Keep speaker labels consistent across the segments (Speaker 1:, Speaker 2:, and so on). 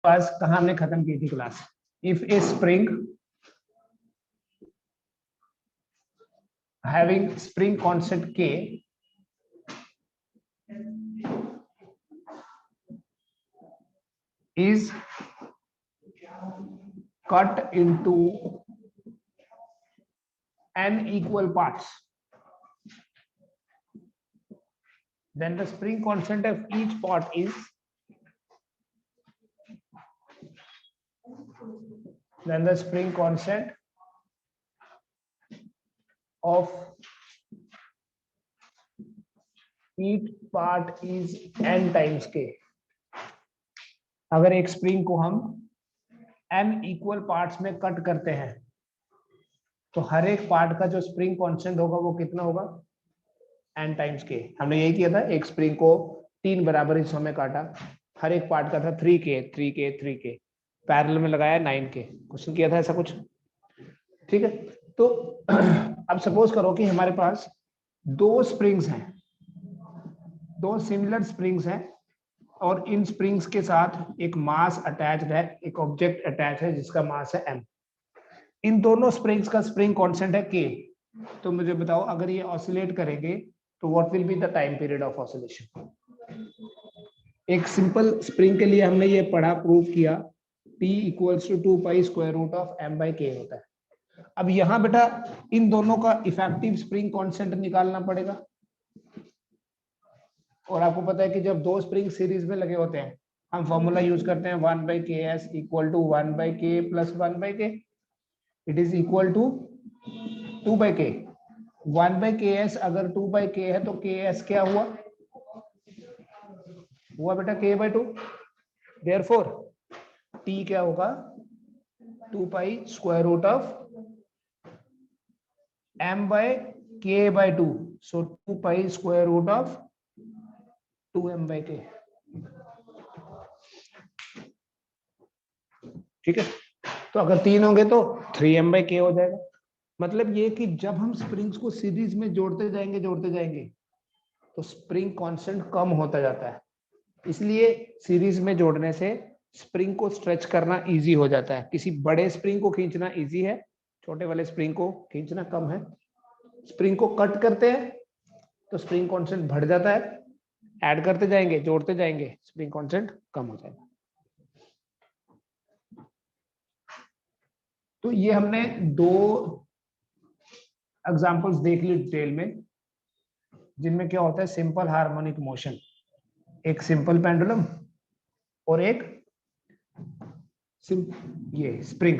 Speaker 1: पास कहाँ हमने खत्म की थी class? If A spring having spring constant K is cut into n equal parts, then the spring constant of each part is spring constant of each part is n times K. अगर एक spring को हम n equal parts में cut करते हैं तो हर एक part का जो स्प्रिंग कांस्टेंट होगा वो कितना होगा? n times K. हमने यही किया था, एक स्प्रिंग को 3 बराबर हिस्सों में काटा, हर एक पार्ट का था 3K 3K 3K, पैरेलल में लगाया 9K. क्वेश्चन किया था ऐसा कुछ, ठीक है? तो अब सपोज करो कि हमारे पास दो स्प्रिंग्स हैं, दो सिमिलर स्प्रिंग्स हैं, और इन स्प्रिंग्स के साथ एक मास अटैच्ड है, एक ऑब्जेक्ट अटैच है जिसका मास है m. इन दोनों स्प्रिंग्स का स्प्रिंग कांस्टेंट है K. तो मुझे बताओ, अगर ये ऑसिलेट करेंगे तो what will be the time period of oscillation? एक सिंपल स्प्रिंग के लिए हमने ये पढ़ा, प्रूव किया, T equals to 2 pi square root of m/K होता है. अब यहाँ बेटा इन दोनों का इफेक्टिव स्प्रिंग कांस्टेंट निकालना पड़ेगा, और आपको पता है कि जब दो स्प्रिंग सीरीज में लगे होते हैं हम फॉर्मूला यूज करते हैं 1/Ks equal to 1/K plus 1/K. It is equal to 2/K. 1/Ks अगर 2/K है तो Ks क्या हुआ बेटा K/2. देयरफॉर T क्या होगा? 2 pi square root of m/K/2. So 2 pi square root of 2m/K. ठीक है? तो अगर 3 होंगे तो 3m/K हो जाएगा. मतलब ये कि जब हम स्प्रिंग्स को सीरीज में जोड़ते जाएंगे तो स्प्रिंग कांस्टेंट कम होता जाता है. इसलिए सीरीज में जोड़ने से स्प्रिंग को स्ट्रेच करना इजी हो जाता है. किसी बड़े स्प्रिंग को खींचना इजी है, छोटे वाले स्प्रिंग को खींचना कम है. स्प्रिंग को कट करते हैं तो स्प्रिंग कांस्टेंट बढ़ जाता है, ऐड करते जाएंगे, जोड़ते जाएंगे, स्प्रिंग कांस्टेंट कम हो जाएगा. तो ये हमने दो एग्जांपल्स देख ली डिटेल में, जिनमें क्या होता है सिंपल हार्मोनिक मोशन, एक सिंपल पेंडुलम और एक ये स्प्रिंग.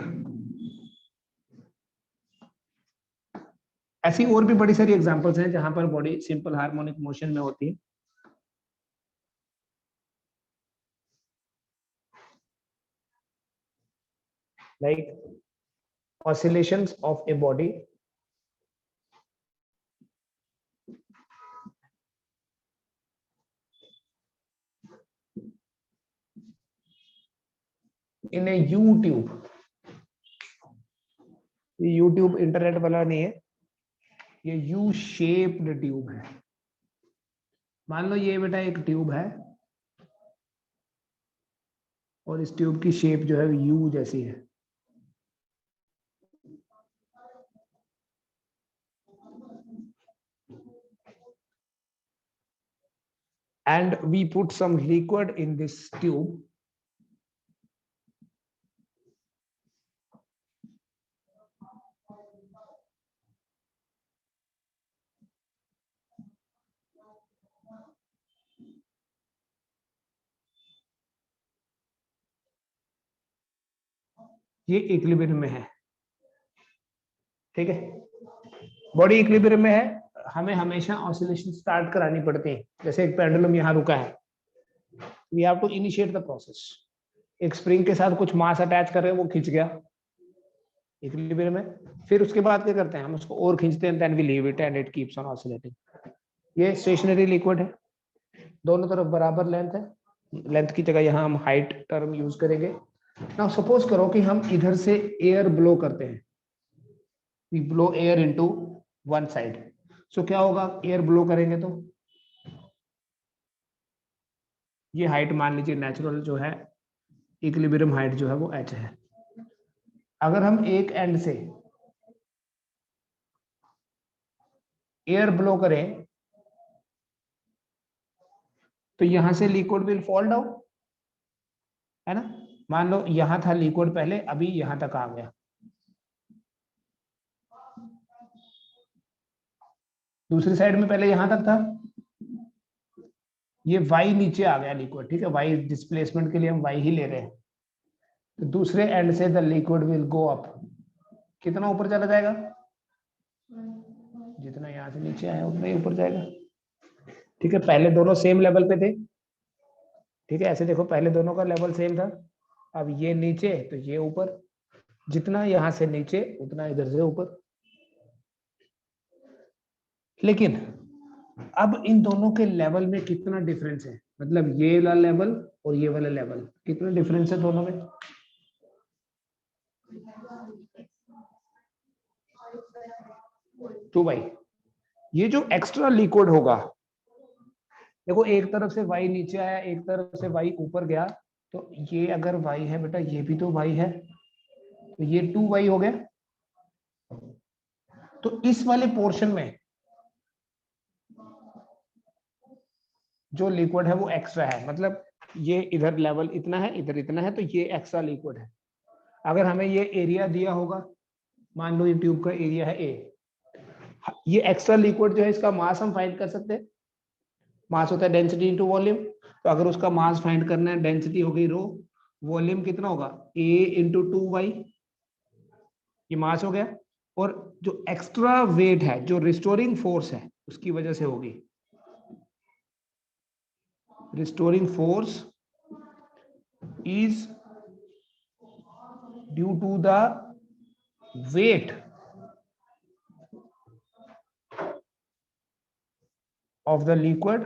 Speaker 1: ऐसी और भी बड़ी सारी एग्जांपल्स हैं जहां पर बॉडी सिंपल हार्मोनिक मोशन में होती है. Like oscillations of a body in A you tube. ये यू ट्यूब इंटरनेट वाला नहीं है, ये यू शेप्ड ट्यूब है. मान लो ये बेटा एक ट्यूब है और इस ट्यूब की शेप जो है यू जैसी है. And we put some liquid in this tube. ये इक्विलिब्रियम में है, ठीक है? बॉडी इक्विलिब्रियम में है, हमें हमेशा ऑसिलेशन स्टार्ट करानी पड़ती है. जैसे एक पेंडुलम यहाँ रुका है, we have to initiate the process. एक स्प्रिंग के साथ कुछ मास अटैच कर रहे हैं, वो खींच गया इक्विलिब्रियम में, फिर उसके बाद क्या करते हैं हम उसको और खींचते हैं, then we leave it and it keeps on oscillating. ये स्टेशनरी लिक्विड है, दोनों तरफ बराबर लेंथ है. लेंथ की जगह यहाँ हम हाइट टर्म यूज करेंगे. नाउ सपोज करो कि हम इधर से एयर ब्लो करते हैं, we blow air into one side. So क्या होगा, एयर ब्लो करेंगे तो ये हाइट मान लीजिए नेचुरल जो है इक्विलिब्रियम हाइट जो है वो h है। अगर हम एक एंड से एयर ब्लो करें तो यहां से लिक्विड विल फॉल डाउन, है ना। मान लो यहां था लिक्विड पहले, अभी यहां तक आ गया, दूसरी साइड में पहले यहां तक था, ये y नीचे आ गया लिक्विड, ठीक है, y डिस्प्लेसमेंट के लिए हम y ही ले रहे हैं। तो दूसरे एंड से the liquid will go up, कितना ऊपर चला जाएगा, जितना यहां से नीचे आया उतना ही ऊपर जाएगा, ठीक है। पहले दोनों सेम लेवल पे थे, ठीक है, ऐसे देखो पहले दोनों का लेवल सेम था, अब ये नीचे तो ये ऊपर, जितना यहां से नीचे उतना इधर से ऊपर। लेकिन अब इन दोनों के लेवल में कितना डिफरेंस है, मतलब ये वाला लेवल और ये वाला लेवल, कितना डिफरेंस है दोनों में। तो भाई ये जो एक्स्ट्रा लिक्विड होगा, देखो एक तरफ से y नीचे आया, एक तरफ से y ऊपर गया, तो ये अगर y है बेटा, ये भी तो y है, तो ये 2y हो गया। तो इस वाले पोर्शन में जो लिक्विड है वो एक्स्ट्रा है, मतलब ये इधर लेवल इतना है, इधर इतना है, तो ये एक्स्ट्रा लिक्विड है। अगर हमें ये एरिया दिया होगा, मान लो ये ट्यूब का एरिया है A, ये एक्स्ट्रा लिक्विड जो है इसका मास हम फाइंड कर सकते हैं, मास होता है डेंसिटी इनटू वॉल्यूम। तो अगर उसका मास फाइंड करना है, डेंसिटी हो गई रो, वॉल्यूम कितना होगा A इंटू 2y, ये मास हो गया। और जो एक्स्ट्रा वेट है, जो रिस्टोरिंग फोर्स है, उसकी वजह से होगी, restoring force is due to the weight of the liquid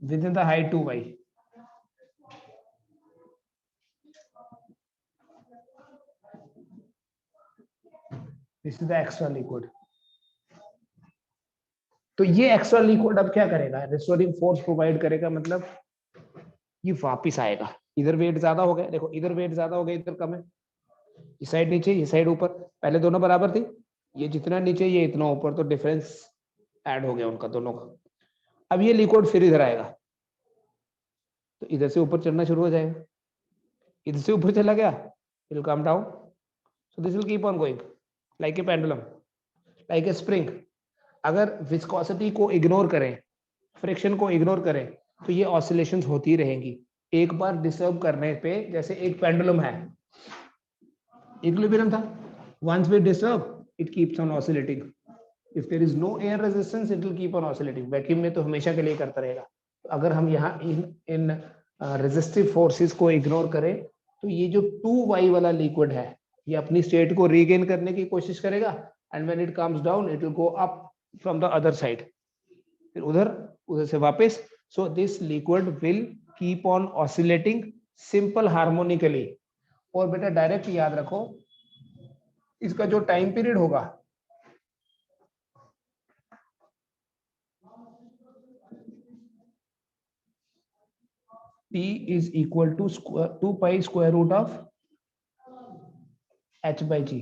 Speaker 1: within the height 2y. This is the extra liquid. तो ये एक्स्ट्रा लिक्विड अब क्या करेगा, रिस्टोरिंग फोर्स प्रोवाइड करेगा, मतलब ये वापिस आएगा। इधर वेट ज्यादा हो गया, देखो इधर वेट ज्यादा हो गया, इधर कम है, ये साइड नीचे, ये साइड ऊपर, पहले दोनों बराबर थी, ये जितना नीचे ये इतना ऊपर, तो डिफरेंस ऐड हो गया उनका दोनों का। अब ये लिक्विड फिर इधर आएगा, तो इधर से ऊपर चढ़ना शुरू हो जाएगा, इधर से ऊपर चला गया, it will come down, so this will keep on going like a pendulum, like a spring। अगर विस्कोसिटी को इग्नोर करें, फ्रिक्शन को इग्नोर करें, तो ये ऑसिलेशंस होती रहेंगी। एक बार डिस्टर्ब करने पे, जैसे एक पेंडुलम है, इक्विलिब्रियम था, once we disturb it keeps on oscillating, if there is no air resistance it will keep on oscillating, vacuum में तो हमेशा के लिए करता रहेगा। तो अगर हम यहाँ इन रेजिस्टिव फोर्सेस को इग्नोर करें, तो ये जो 2y वाला लिक्विड है, ये अपनी स्टेट को रीगेन करने की कोशिश करेगा, and when it comes down it will go up from the other side, फिर उधर उधर से वापस। So this liquid will keep on oscillating simple harmonically. और बेटा डायरेक्ट याद रखो, इसका जो टाइम पीरियड होगा, T is equal to 2 pi square root of h by g।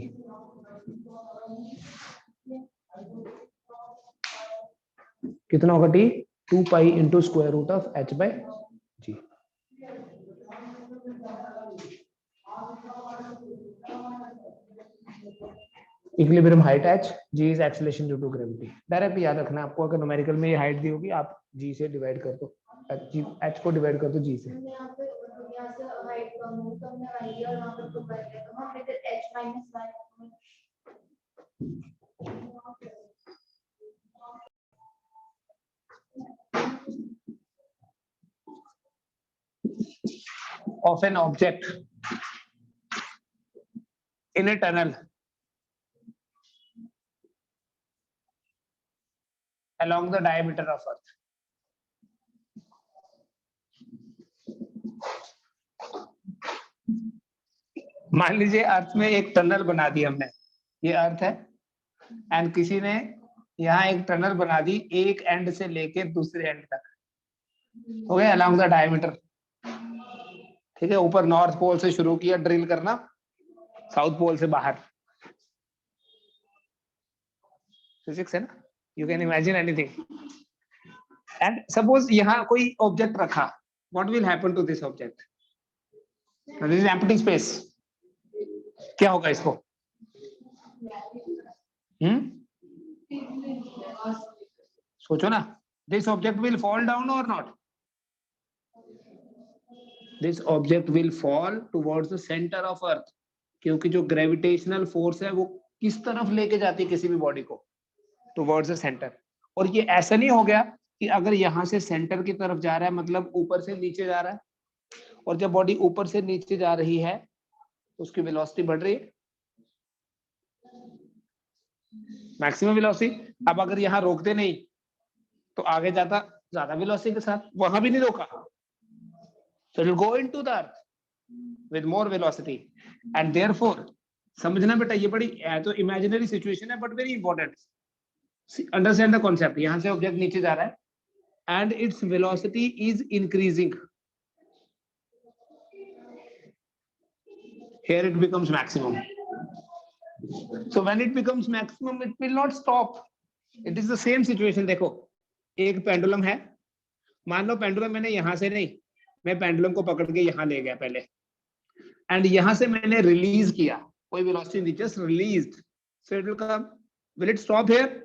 Speaker 1: कितना होगा T, 2 pi into square root of h by g। Equilibrium height h, g is acceleration due to gravity। Direct याद रखना आपको, अगर numerical में ये height दी होगी, आप g से डिवाइड कर दो, h को डिवाइड कर दो g से। Of an object in a tunnel along the diameter of earth। मान लीजिए अर्थ में एक टनल बना दी हमने, ये अर्थ है, एंड किसी ने यहाँ एक टनल बना दी एक एंड से लेके दूसरे एंड तक, हो गया अलोंग द डायमीटर। ठीक है, ऊपर नॉर्थ पोल से शुरू किया ड्रिल करना, साउथ पोल से बाहर। फिजिक्स है ना, you can imagine anything. And suppose यहाँ कोई ऑब्जेक्ट रखा, what will happen to this object? This is empty space, क्या होगा इसको? सोचो ना, this object will fall down or not? This object will fall towards the centre of earth, क्योंकि जो ग्रेविटेशनल फोर्स है वो किस तरफ लेके जाती है किसी भी बॉडी को? Towards the centre. और ये ऐसा नहीं हो गया कि अगर यहां से सेंटर की तरफ जा रहा है मतलब ऊपर से नीचे जा रहा है, और जब बॉडी ऊपर से नीचे जा रही है तो उसकी वेलोसिटी बढ़ रही है, मैक्सिमम वेलोसिटी। अब अगर यहाँ रोकते नहीं तो आगे जाता ज्यादा वेलोसिटी के साथ, वहां भी नहीं रोका, so it will go into the earth with more velocity and therefore, समझना बेटा, ये बड़ी तो इमेजिनरी सिचुएशन है but very important. Understand the concept. यहां से ऑब्जेक्ट नीचे जा रहा है and its velocity is increasing, here it becomes maximum. So when it becomes maximum it will not stop, it is the same situation। देखो एक pendulum है, मान लो पेंडुलम मैंने यहां से नहीं, मैं पेंडुलम को पकड़ के यहां ले गया पहले, एंड यहां से मैंने रिलीज किया, कोई वेलोसिटी नहीं, just released, so it will come, will it stop here?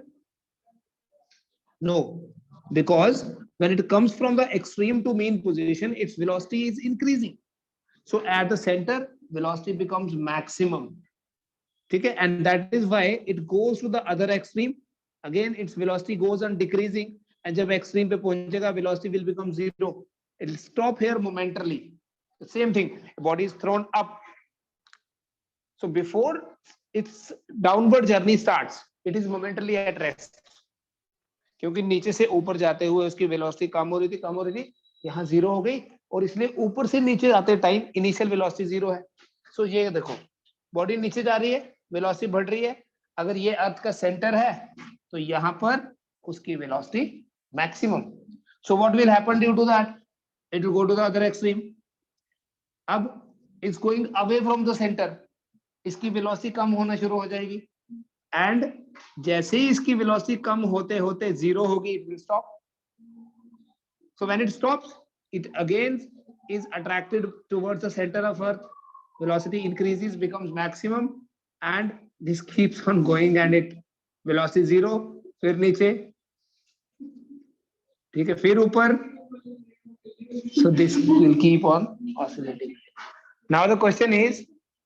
Speaker 1: No, because when it comes from the extreme to mean position its velocity is increasing, so at the center velocity becomes maximum। ठीक है, and that is why it goes to the other extreme, again its velocity goes on decreasing, and जब extreme पे पहुंचेगा velocity will become zero, it will stop here momentarily। The same thing, body is thrown up, so before its downward journey starts it is momentarily at rest, क्योंकि नीचे से ऊपर जाते हुए उसकी वेलोसिटी कम हो रही थी, यहाँ जीरो हो गई, और इसलिए ऊपर से नीचे जाते टाइम इनिशियल वेलोसिटी जीरो है। सो ये देखो बॉडी नीचे जा रही है, वेलोसिटी बढ़ रही है, अगर ये अर्थ का सेंटर है तो यहाँ पर उसकी velocity maximum. So what will happen due to that? It will go to the other extreme. अब it's going away from the centre, इसकी वेलोसिटी कम होना शुरू हो जाएगी, एंड जैसे ही इसकी वेलोसिटी कम होते होते जीरो होगी, it will stop. So when it stops it again is attracted towards the center of earth, velocity increases, becomes maximum, and this keeps on going and it velocity zero, फिर नीचे, ठीक है, फिर ऊपर, so this will keep on oscillating। now the question is,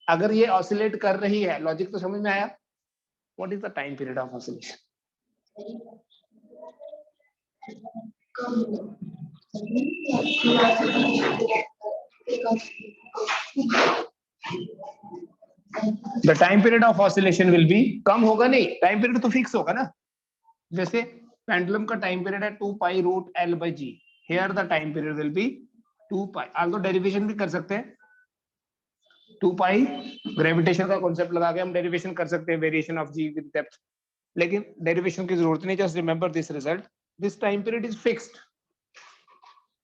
Speaker 1: अगर ये oscillate कर रही है, लॉजिक तो समझ में आया? What is the time period of oscillation? The time period of oscillation will be, कम होगा नहीं, टाइम पीरियड तो फिक्स होगा ना। जैसे पेंडुलम का टाइम पीरियड है 2 pi root L by G, here the time period will be 2 pi. आप तो डेरिवेशन भी कर सकते हैं, 2 पाई ग्रेविटेशन का कॉन्सेप्ट लगा के हम डेरिवेशन कर सकते हैं, variation of G with depth, लेकिन डेरिवेशन की जरूरत नहीं, just remember this result, this time period is fixed,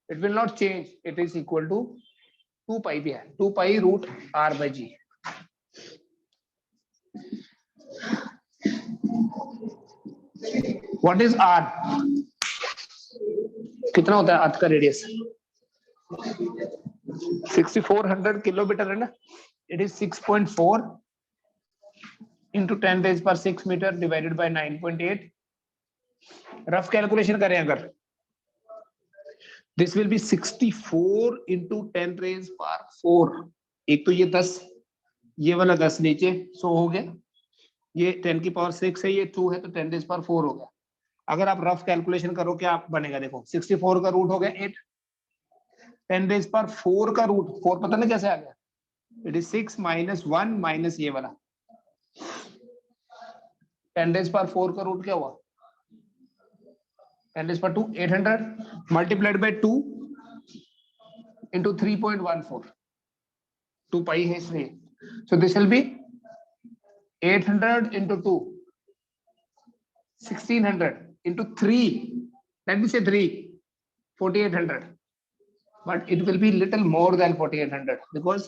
Speaker 1: it will not change, it is equal to 2 pi भी है, 2 pi root R by G. What is R? कितना होता है अर्थ का रेडियस? 6400 किलोमीटर है ना, it is 6.4 into 10 raised per 6 metre divided by 9.8। Rough calculation करें अगर, this will be 64 into 10 raised per 4, एक तो ये 10, ये वाला 10 नीचे 100 हो गया, ये 10 की पावर 6 है, ये 2 है, तो 10 raised per 4 हो गया। अगर आप रफ कैलकुलेशन करो क्या बनेगा? देखो 64 का रूट हो गया 8, 10 raised per 4 का रूट 4 पता नहीं कैसे आ गया, इट इज 6 माइनस 1 माइनस ये वाला, 10 raised per 4 का रूट क्या हुआ? 10 raised per 2, 800 multiplied by 2 into 3.14, 2 पाई है इसलिए, so this will be 800 into 2, 1600 into 3, let me say 3, 4800, but it will be little more than 4800 because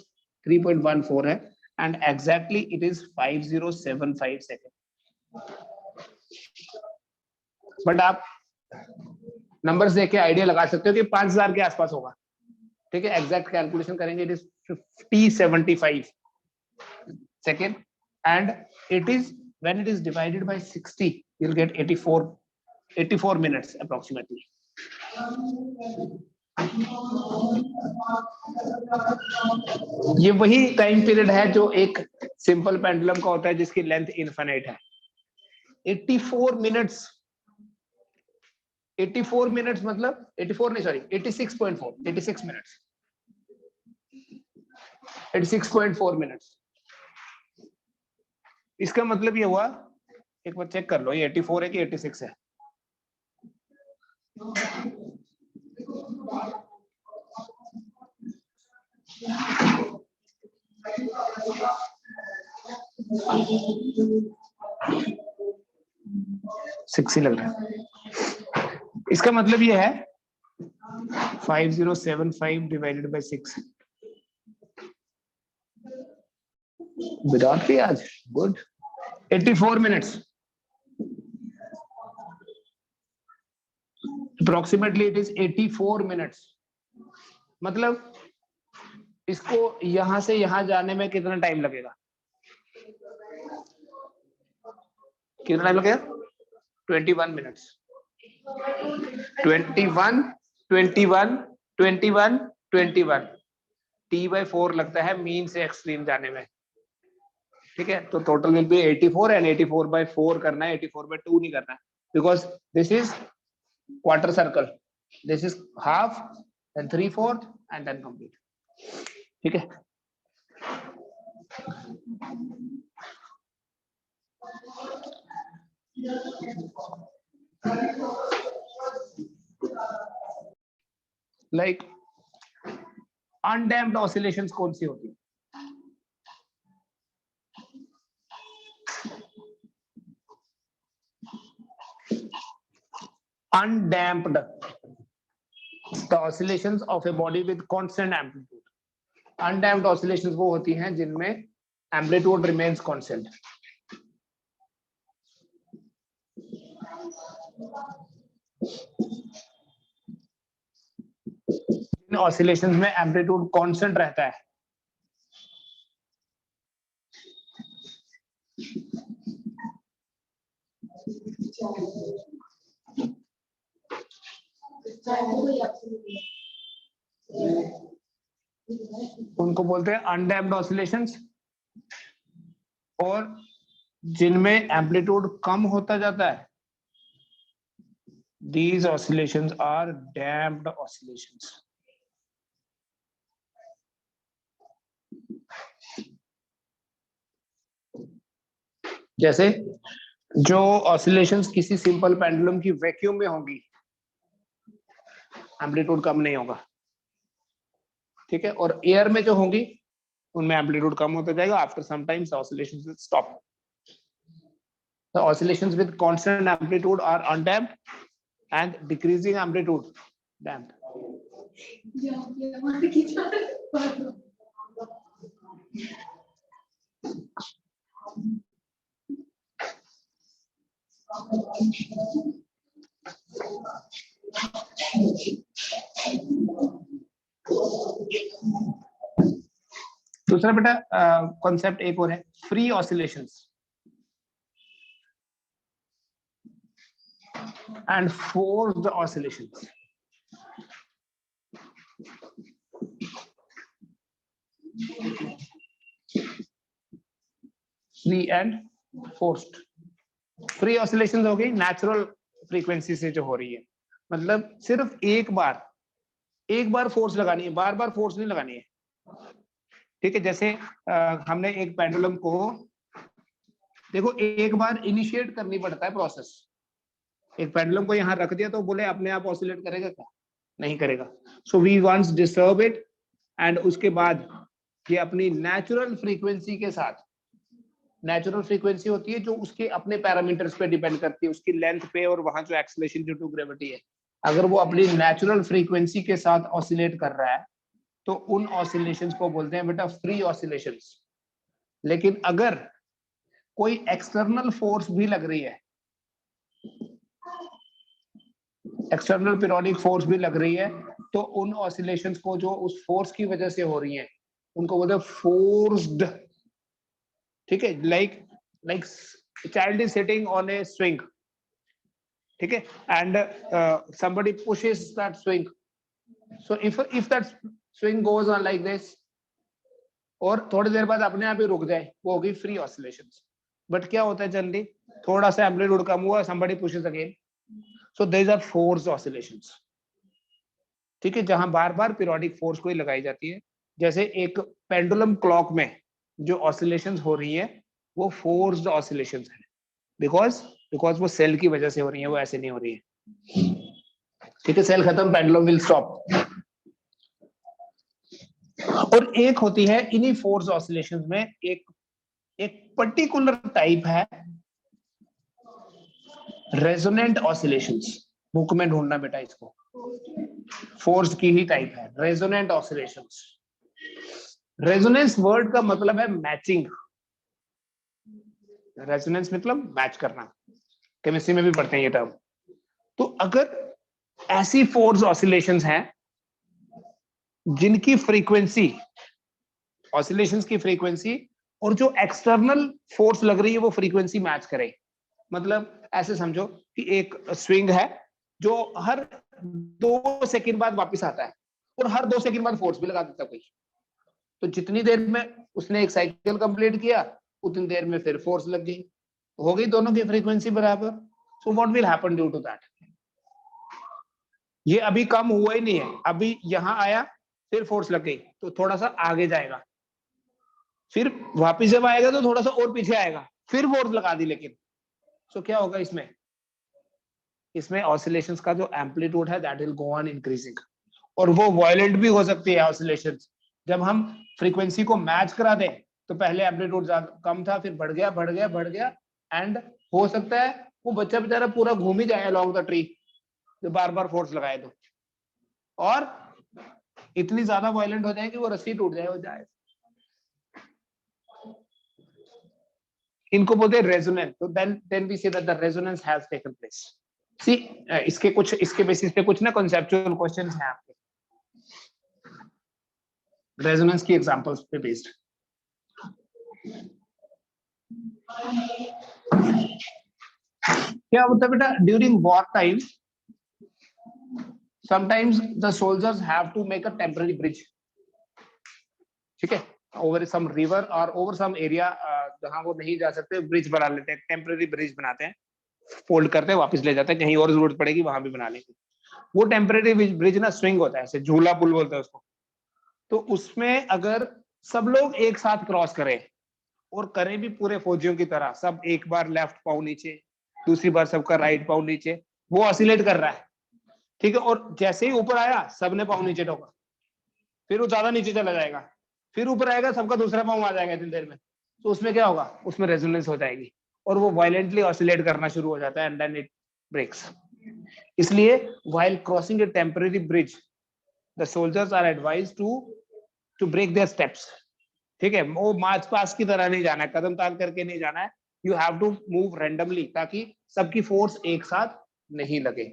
Speaker 1: 3.14 है and exactly it is 5075 second. But आप numbers देख के idea लगा सकते हो कि 5000 के आसपास होगा. ठीक है, एग्जैक्ट कैलकुलेशन करेंगे. It is 5075 second and it is when it is divided by 60 you'll get 84 minutes approximately. ये वही टाइम पीरियड है जो एक सिंपल पेंडुलम का होता है जिसकी लेंथ इनफिनिट है. 84 मिनट्स मतलब 84 नहीं सॉरी 86.4 86 मिनट्स 86.4 मिनट्स. इसका मतलब ये हुआ, एक बार चेक कर लो ये 84 है कि 86 है. सिक्स ही लग रहा है. इसका मतलब ये है 5075 डिवाइडेड बाय 6. विदाउट भी आज good 84 minutes approximately. It is 84 minutes. मतलब इसको यहां से यहां जाने में कितना टाइम लगेगा? कितना टाइम लगेगा? 21 मिनट्स. 21 T/4 लगता है मीन से एक्सट्रीम जाने में. ठीक है, तो टोटल विल बी 84 एंड 84/4 करना है, 84/2 नहीं करना है because this is quarter circle. This is half then 3/4 and then complete. ठीक है, लाइक अनडैम्प्ड ऑसिलेशंस कौन सी होती है? Undamped, the oscillations of a body with constant amplitude. Undamped oscillations वो होती हैं जिनमें amplitude remains constant. इन oscillations में amplitude constant रहता है. उनको बोलते हैं अनडैम्प्ड ऑसिलेशंस. और जिनमें एम्पलीट्यूड कम होता जाता है these oscillations are damped oscillations. जैसे जो ऑसिलेशंस किसी सिंपल पेंडुलम की वैक्यूम में होंगी एम्पलीट्यूड कम नहीं होगा. ठीक है, और एयर में जो होंगी उनमें एम्पलीट्यूड कम होता जाएगा. After some times oscillations will stop. The oscillations with constant amplitude are undamped and decreasing amplitude damped. दूसरा बेटा कॉन्सेप्ट एक और है, free oscillations and forced oscillations. Free and forced. Free oscillations हो गई नेचुरल फ्रीक्वेंसी से जो हो रही है, मतलब सिर्फ एक बार फोर्स लगानी है, बार बार फोर्स नहीं लगानी है. ठीक है, जैसे हमने एक पेंडुलम को देखो एक बार इनिशिएट करनी पड़ता है प्रोसेस. एक पेंडुलम को यहाँ रख दिया तो बोले अपने आप ऑसिलेट करेगा क्या? नहीं करेगा. So we wants disturb it and उसके बाद ये अपनी नेचुरल फ्रीक्वेंसी के साथ, नेचुरल फ्रीक्वेंसी होती है जो उसके अपने पैरामीटर्स पे डिपेंड करती है, उसकी लेंथ पे और वहां जो एक्सेलरेशन ड्यू टू ग्रेविटी है अगर वो अपनी नेचुरल फ्रीक्वेंसी के साथ ऑसिलेट कर रहा है तो उन ऑसिलेशंस को बोलते हैं बेटा फ्री ऑसिलेशंस। लेकिन अगर कोई एक्सटर्नल फोर्स भी लग रही है, एक्सटर्नल पीरियोडिक फोर्स भी लग रही है, तो उन ऑसिलेशंस को जो उस फोर्स की वजह से हो रही हैं उनको बोलते हैं फोर्स्ड। ठीक है, like child is sitting on A swing, ठीक है, and somebody pushes that swing, so if that swing goes on like this और थोड़ी देर बाद अपने आप ही रुक जाए, वो होगी फ्री ऑसिलेशंस। बट क्या होता है जनरली, थोड़ा सा एम्पलीट्यूड कम हुआ, somebody pushes again, so these are forced oscillations। ठीक है, जहां बार बार पीरियोडिक फोर्स कोई लगाई जाती है, जैसे एक पेंडुलम क्लॉक में जो ऑसिलेशंस हो रही है वो फोर्स्ड ऑसिलेशंस है, बिकॉज वो सेल की वजह से हो रही है, वो ऐसे नहीं हो रही है। ठीक है, सेल खत्म, पेंडुलम विल स्टॉप। और एक होती है इन्हीं फोर्स ऑसिलेशंस में एक पर्टिकुलर टाइप है रेजोनेंट ऑसिलेशंस। बुक में ढूंढना बेटा इसको, फोर्स की ही टाइप है रेजोनेंट ऑसिलेशंस। रेजोनेंस वर्ड का मतलब है मैचिंग। रेजोनेंस मतलब मैच करना, केमिस्ट्री में भी पढ़ते हैं ये टर्म। तो अगर ऐसी फोर्स ऑसिलेशंस हैं जिनकी फ्रीक्वेंसी, ऑसिलेशंस की फ्रीक्वेंसी और जो एक्सटर्नल फोर्स लग रही है वो फ्रीक्वेंसी मैच करे, मतलब ऐसे समझो कि एक स्विंग है जो हर 2 सेकंड बाद वापस आता है और हर 2 सेकंड बाद फोर्स भी लगा देता है कोई, तो जितनी देर में उसने एक साइकिल कंप्लीट किया उतनी देर में फिर फोर्स लग गई, हो गई दोनों की फ्रीक्वेंसी बराबर। So what will happen due to that, ये अभी कम हुआ ही नहीं है, अभी यहां आया फिर फोर्स लग गई तो थोड़ा सा आगे जाएगा, फिर वापिस जब आएगा तो थोड़ा सा और पीछे आएगा, फिर फोर्स लगा दी लेकिन। सो क्या होगा इसमें ऑसिलेशंस का जो एम्पलीट्यूड है that will go on increasing, और वो वायलेंट भी हो सकती है ऑसिलेशंस। जब हम फ्रीक्वेंसी को मैच करा दें तो पहले एम्पलीट्यूड कम था, फिर बढ़ गया एंड हो सकता है वो बच्चा बेचारा पूरा घूम ही जाए अलोंग द ट्री, जो बार बार फोर्स लगाए तो, और इतनी ज्यादा वायलेंट हो जाए कि वो रस्सी टूट जाए, हो जाए। इनको बोलते हैं रेजोनेंस। तो then we say that the resonance has taken place. See इसके बेसिस पे कुछ ना कॉन्सेप्चुअल क्वेश्चंस हैं आपके रेजोनेंस की एग्जांपल्स पे बेस्ड। क्या होता है बेटा, during war time sometimes the soldiers have to make a temporary bridge, ठीक है, over some river or over some area, जहां वो नहीं जा सकते ब्रिज बना लेते हैं, टेम्पररी ब्रिज बनाते हैं, फोल्ड करते हैं वापस ले जाते हैं, कहीं और जरूरत पड़ेगी वहां भी बना लेंगे। वो टेम्पररी ब्रिज ना स्विंग होता है, ऐसे झूला पुल बोलते हैं उसको। तो उसमें अगर सब लोग एक साथ क्रॉस करें और करें भी पूरे फौजियों की तरह, सब एक बार लेफ्ट पाँव नीचे, दूसरी बार सबका राइट पाँव नीचे, वो ऑसिलेट कर रहा है, ठीक है, और जैसे ही ऊपर आया सबने पाँव नीचे ठोका, फिर वो ज्यादा नीचे चला जाएगा, फिर ऊपर आएगा सबका दूसरा पाँव आ जाएगा इतनी देर में, तो उसमें क्या होगा, उसमें रेजोनेंस हो जाएगी और वो वायलेंटली ऑसिलेट करना शुरू हो जाता है एंड देन इट ब्रेक्स। इसलिए while crossing a temporary bridge the soldiers are advised to break their steps, ठीक है, वो मार्च पास की तरह नहीं जाना है, कदम ताल करके नहीं जाना है, you have to move randomly ताकि सबकी फोर्स एक साथ नहीं लगे,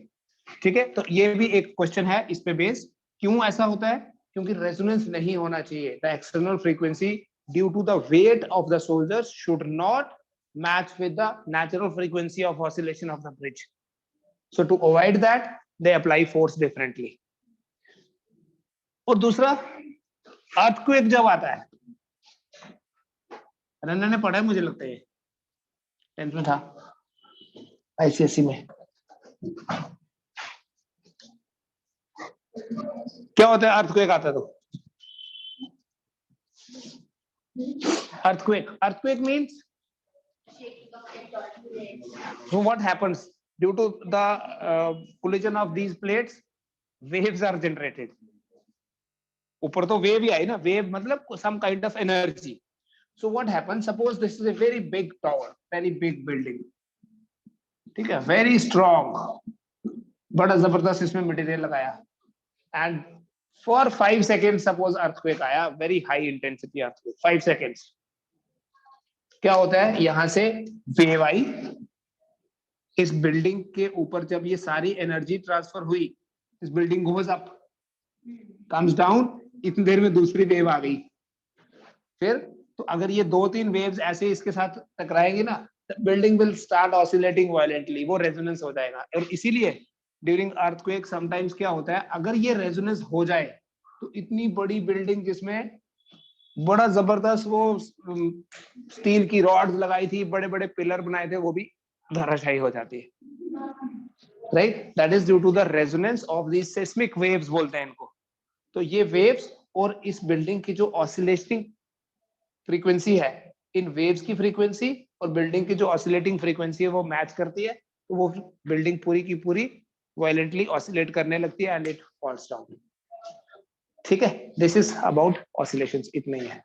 Speaker 1: ठीक है। तो ये भी एक क्वेश्चन है इस पे बेस, क्यों ऐसा होता है, क्योंकि रेजोनेंस नहीं होना चाहिए, the external frequency due to the weight of the soldiers should not match with the natural frequency of oscillation of the bridge, so to avoid that they apply force differently. और दूसरा, earthquake जब आता है, रन्ना ने पढ़ा है मुझे लगता है, 10th में था आईसीएसई में। क्या होता है अर्थक्वेक आता है तो, earthquake means, so what happens due to the collision of these plates, waves are generated। ऊपर तो वेव ही आई ना, वेव मतलब some kind of energy। So what happens, suppose this is a very big tower, very big building, ठीक है, very strong, बड़ा जबरदस्त इसमें material लगाया and for 5 second suppose earthquake आया, very high intensity earthquake, 5 seconds, क्या होता है यहां से वेव आई, इस बिल्डिंग के ऊपर जब ये सारी एनर्जी ट्रांसफर हुई, इस building goes up, comes down, इतनी देर में दूसरी वेव आ गई, फिर तो अगर ये 2-3 वेव्स ऐसे इसके साथ टकराएंगी ना, building will start oscillating violently, वो रेजोनेंस हो जाएगा। और इसीलिए ड्यूरिंग अर्थक्वेक समटाइम्स क्या होता है, अगर ये रेजोनेंस हो जाए तो इतनी बड़ी बिल्डिंग जिसमें बड़ा जबरदस्त वो स्टील की रॉड्स लगाई थी, बड़े बड़े पिलर बनाए थे, वो भी धराशायी हो जाती है, right. That is due to the resonance of the seismic waves बोलते हैं इनको। तो ये वेव्स और इस बिल्डिंग की जो ऑसिलेटिंग फ्रीक्वेंसी है, इन वेव्स की फ्रीक्वेंसी और बिल्डिंग की जो ऑसिलेटिंग फ्रीक्वेंसी है वो मैच करती है, तो वो बिल्डिंग पूरी की पूरी वायलेंटली ऑसिलेट करने लगती है एंड इट फॉल्स डाउन। ठीक है, दिस इज अबाउट ऑसिलेशंस, इतना ही है।